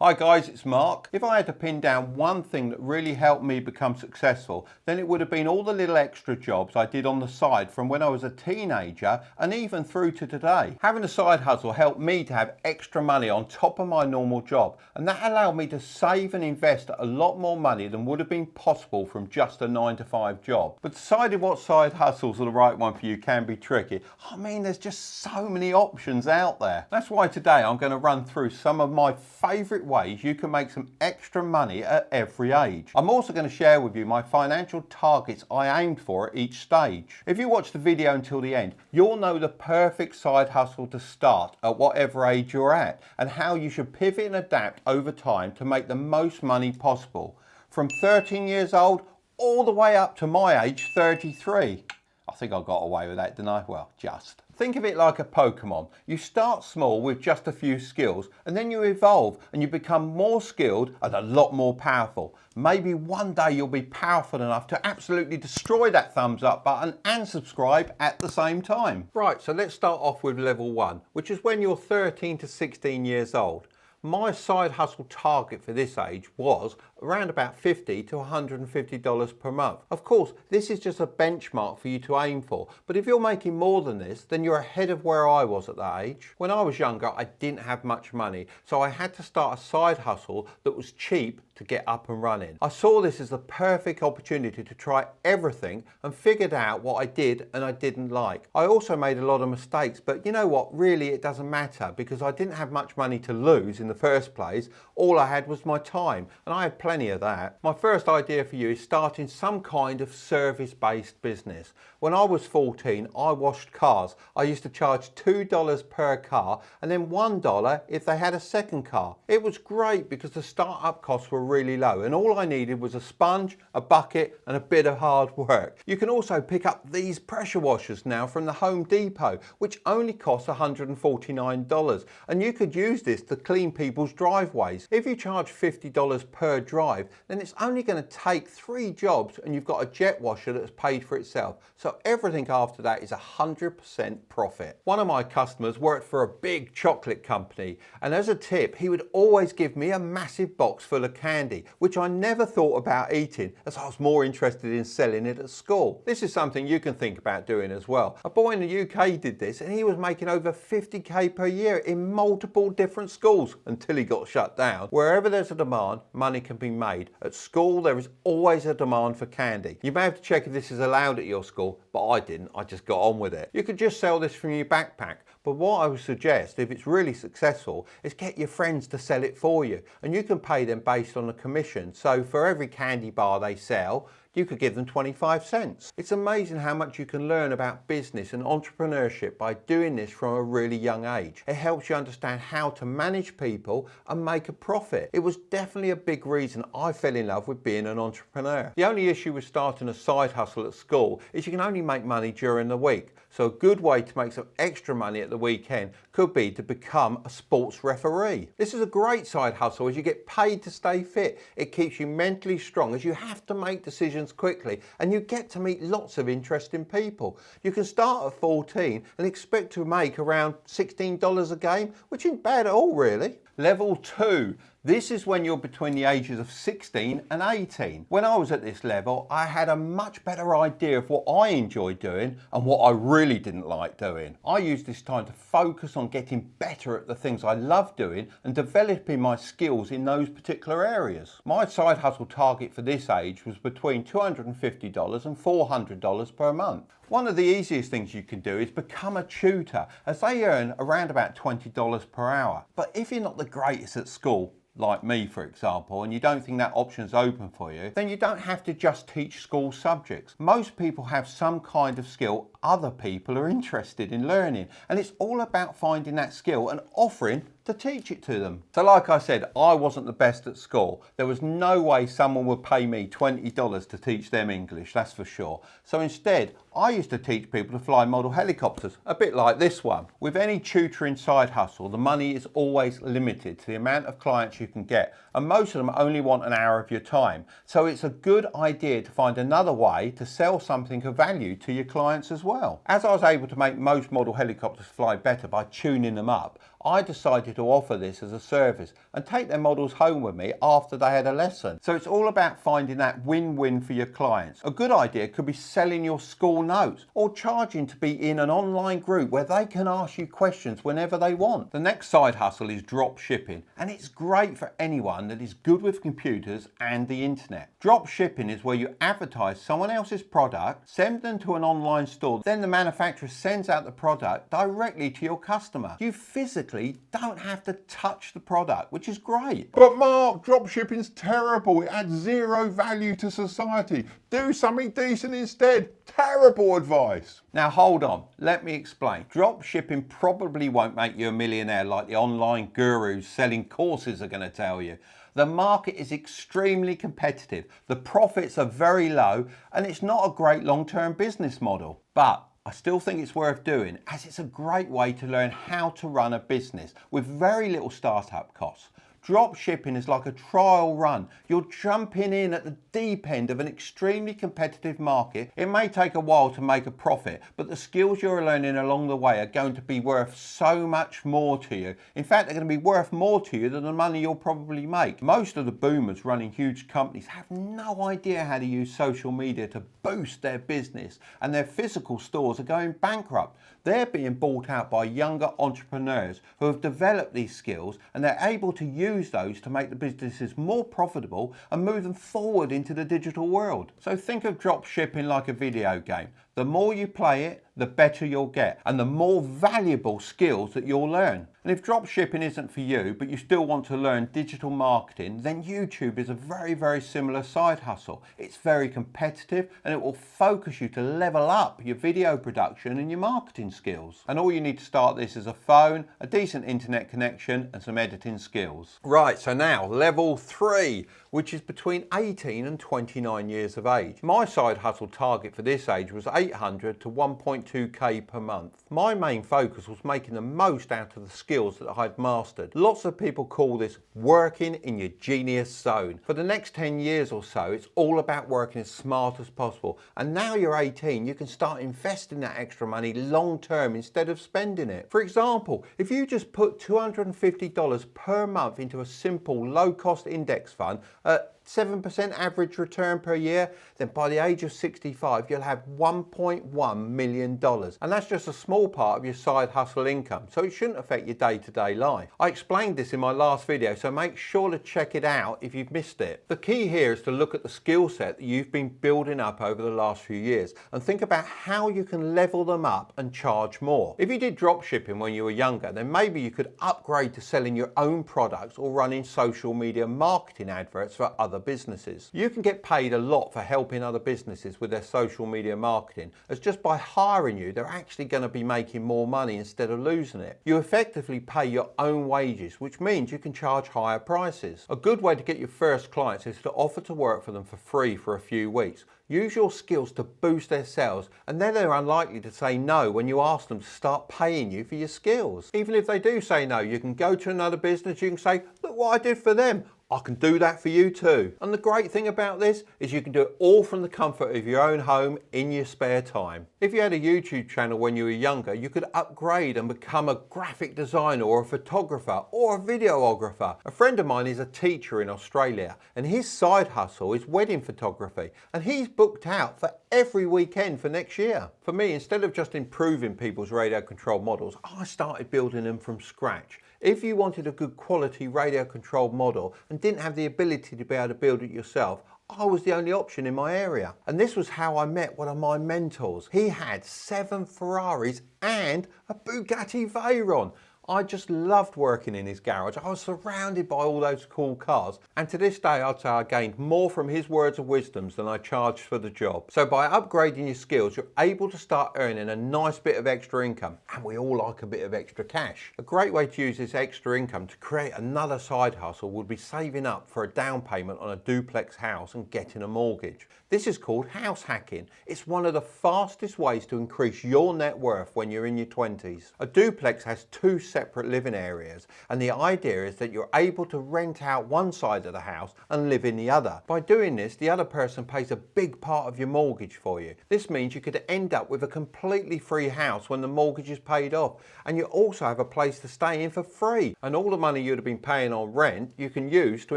Hi guys, it's Mark. If I had to pin down one thing that really helped me become successful, then it would have been all the little extra jobs I did on the side from when I was a teenager and even through to today. Having a side hustle helped me to have extra money on top of my normal job, and that allowed me to save and invest a lot more money than would have been possible from just a 9-to-5 job. But deciding what side hustles are the right one for you can be tricky. I mean, there's just so many options out there. That's why today I'm going to run through some of my favourite ways you can make some extra money at every age. I'm also going to share with you my financial targets I aimed for at each stage. If you watch the video until the end, you'll know the perfect side hustle to start at whatever age you're at and how you should pivot and adapt over time to make the most money possible. From 13 years old all the way up to my age, 33. I think I got away with that, didn't I? Well, just. Think of it like a Pokemon. You start small with just a few skills and then you evolve and you become more skilled and a lot more powerful. Maybe one day you'll be powerful enough to absolutely destroy that thumbs up button and subscribe at the same time. Right, so let's start off with level 1, which is when you're 13 to 16 years old. My side hustle target for this age was around about $50 to $150 per month. Of course, this is just a benchmark for you to aim for, but if you're making more than this, then you're ahead of where I was at that age. When I was younger, I didn't have much money, so I had to start a side hustle that was cheap to get up and running. I saw this as the perfect opportunity to try everything and figured out what I did and I didn't like. I also made a lot of mistakes, but you know what, really it doesn't matter because I didn't have much money to lose in the first place. All I had was my time, and I had plenty of that. My first idea for you is starting some kind of service-based business. When I was 14, I washed cars. I used to charge $2 per car and then $1 if they had a second car. It was great because the start-up costs were really low and all I needed was a sponge, a bucket and a bit of hard work. You can also pick up these pressure washers now from the Home Depot, which only cost $149, and you could use this to clean people's driveways. If you charge $50 per drive, then it's only going to take 3 jobs and you've got a jet washer that's paid for itself. So everything after that is 100% profit. One of my customers worked for a big chocolate company, and as a tip he would always give me a massive box full of candy, which I never thought about eating as I was more interested in selling it at school. This is something you can think about doing as well. A boy in the UK did this and he was making over 50k per year in multiple different schools until he got shut down. Wherever there's a demand, money can be made. At school there is always a demand for candy. You may have to check if this is allowed at your school, but I didn't. I just got on with it. You could just sell this from your backpack, but what I would suggest, if it's really successful, is get your friends to sell it for you, and you can pay them based on a commission. So for every candy bar they sell, you could give them 25 cents. It's amazing how much you can learn about business and entrepreneurship by doing this from a really young age. It helps you understand how to manage people and make a profit. It was definitely a big reason I fell in love with being an entrepreneur. The only issue with starting a side hustle at school is you can only make money during the week. So a good way to make some extra money at the weekend could be to become a sports referee. This is a great side hustle as you get paid to stay fit. It keeps you mentally strong as you have to make decisions quickly and you get to meet lots of interesting people. You can start at 14 and expect to make around $16 a game, which isn't bad at all really. Level 2. This is when you're between the ages of 16 and 18. When I was at this level, I had a much better idea of what I enjoyed doing and what I really didn't like doing. I used this time to focus on getting better at the things I love doing and developing my skills in those particular areas. My side hustle target for this age was between $250 and $400 per month. One of the easiest things you can do is become a tutor, as they earn around about $20 per hour. But if you're not the greatest at school, like me for example, and you don't think that option's open for you, then you don't have to just teach school subjects. Most people have some kind of skill other people are interested in learning, and it's all about finding that skill and offering to teach it to them. So like I said, I wasn't the best at school. There was no way someone would pay me $20 to teach them English, that's for sure. So instead, I used to teach people to fly model helicopters, a bit like this one. With any tutoring side hustle, the money is always limited to the amount of clients you can get, and most of them only want an hour of your time. So it's a good idea to find another way to sell something of value to your clients as well. As I was able to make most model helicopters fly better by tuning them up, I decided to offer this as a service and take their models home with me after they had a lesson. So it's all about finding that win-win for your clients. A good idea could be selling your school notes or charging to be in an online group where they can ask you questions whenever they want. The next side hustle is drop shipping, and it's great for anyone that is good with computers and the internet. Drop shipping is where you advertise someone else's product, send them to an online store, then the manufacturer sends out the product directly to your customer. You physically don't have to touch the product, which is great. But Mark, drop shipping's terrible. It adds zero value to society. Do something decent instead. Terrible advice. Now hold on, let me explain. Drop shipping probably won't make you a millionaire like the online gurus selling courses are going to tell you. The market is extremely competitive, the profits are very low, and it's not a great long-term business model. But I still think it's worth doing, as it's a great way to learn how to run a business with very little startup costs. Drop shipping is like a trial run. You're jumping in at the deep end of an extremely competitive market. It may take a while to make a profit, but the skills you're learning along the way are going to be worth so much more to you. In fact, they're going to be worth more to you than the money you'll probably make. Most of the boomers running huge companies have no idea how to use social media to boost their business, and their physical stores are going bankrupt. They're being bought out by younger entrepreneurs who have developed these skills, and they're able to use those to make the businesses more profitable and move them forward into the digital world. So think of drop shipping like a video game. The more you play it, the better you'll get, and the more valuable skills that you'll learn. And if drop shipping isn't for you, but you still want to learn digital marketing, then YouTube is a very similar side hustle. It's very competitive, and it will focus you to level up your video production and your marketing skills. And all you need to start this is a phone, a decent internet connection, and some editing skills. Right, so now level 3, which is between 18 and 29 years of age. My side hustle target for this age was 800 to 1.2k per month. My main focus was making the most out of the skills that I'd mastered. Lots of people call this working in your genius zone. For the next 10 years or so, it's all about working as smart as possible. And now you're 18, you can start investing that extra money long term instead of spending it. For example, if you just put $250 per month into a simple low-cost index fund at 7% average return per year, then by the age of 65 you'll have $1.1 million. And that's just a small part of your side hustle income, so it shouldn't affect your day-to-day life. I explained this in my last video, so make sure to check it out if you've missed it. The key here is to look at the skill set that you've been building up over the last few years and think about how you can level them up and charge more. If you did drop shipping when you were younger, then maybe you could upgrade to selling your own products or running social media marketing adverts for other businesses. You can get paid a lot for helping other businesses with their social media marketing, as just by hiring you, they're actually going to be making more money instead of losing it. You effectively pay your own wages, which means you can charge higher prices. A good way to get your first clients is to offer to work for them for free for a few weeks. Use your skills to boost their sales, and then they're unlikely to say no when you ask them to start paying you for your skills. Even if they do say no, you can go to another business, you can say, look what I did for them. I can do that for you too. And the great thing about this is you can do it all from the comfort of your own home in your spare time. If you had a YouTube channel when you were younger, you could upgrade and become a graphic designer or a photographer or a videographer. A friend of mine is a teacher in Australia, and his side hustle is wedding photography, and he's booked out for every weekend for next year. For me, instead of just improving people's radio controlled models, I started building them from scratch. If you wanted a good quality radio controlled model and didn't have the ability to be able to build it yourself, I was the only option in my area. And this was how I met one of my mentors. He had 7 Ferraris and a Bugatti Veyron. I just loved working in his garage. I was surrounded by all those cool cars, and to this day I'd say I gained more from his words of wisdom than I charged for the job. So by upgrading your skills, you're able to start earning a nice bit of extra income, and we all like a bit of extra cash. A great way to use this extra income to create another side hustle would be saving up for a down payment on a duplex house and getting a mortgage. This is called house hacking. It's one of the fastest ways to increase your net worth when you're in your 20s. A duplex has 2 separate living areas, and the idea is that you're able to rent out one side of the house and live in the other. By doing this, the other person pays a big part of your mortgage for you. This means you could end up with a completely free house when the mortgage is paid off, and you also have a place to stay in for free, and all the money you'd have been paying on rent you can use to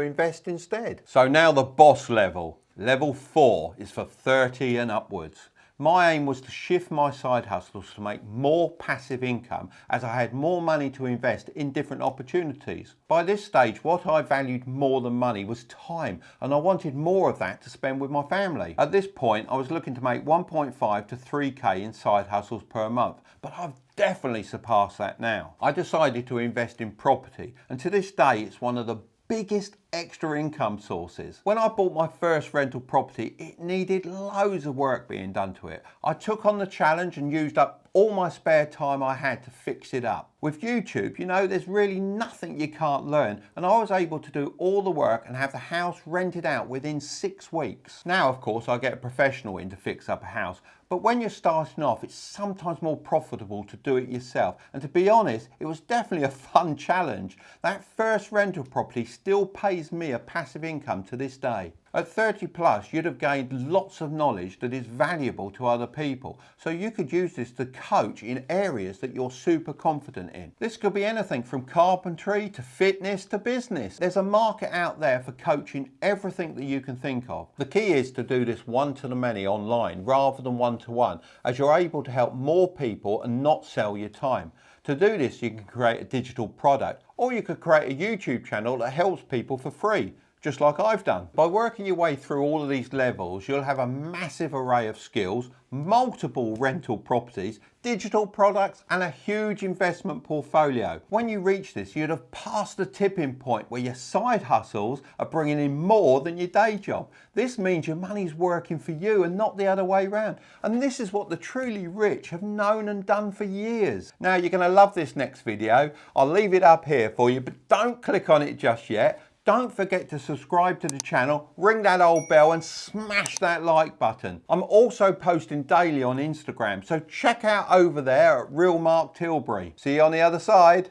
invest instead. So now the boss level. Level 4 is for 30 and upwards. My aim was to shift my side hustles to make more passive income as I had more money to invest in different opportunities. By this stage, what I valued more than money was time, and I wanted more of that to spend with my family. At this point, I was looking to make 1.5 to 3k in side hustles per month, but I've definitely surpassed that now. I decided to invest in property, and to this day it's one of the biggest extra income sources. When I bought my first rental property, it needed loads of work being done to it. I took on the challenge and used up all my spare time I had to fix it up. With YouTube, you know, there's really nothing you can't learn, and I was able to do all the work and have the house rented out within 6 weeks. Now, of course, I get a professional in to fix up a house, but when you're starting off, it's sometimes more profitable to do it yourself. And to be honest, it was definitely a fun challenge. That first rental property still pays me a passive income to this day. At 30 plus, you'd have gained lots of knowledge that is valuable to other people. So you could use this to coach in areas that you're super confident in. This could be anything from carpentry to fitness to business. There's a market out there for coaching everything that you can think of. The key is to do this one-to-the-many online rather than one-to-one, as you're able to help more people and not sell your time. To do this, you can create a digital product, or you could create a YouTube channel that helps people for free, just like I've done. By working your way through all of these levels, you'll have a massive array of skills, multiple rental properties, digital products, and a huge investment portfolio. When you reach this, you'd have passed the tipping point where your side hustles are bringing in more than your day job. This means your money's working for you and not the other way around. And this is what the truly rich have known and done for years. Now, you're going to love this next video. I'll leave it up here for you, but don't click on it just yet. Don't forget to subscribe to the channel, ring that old bell and smash that like button. I'm also posting daily on Instagram, so check out over there at Real Mark Tilbury. See you on the other side.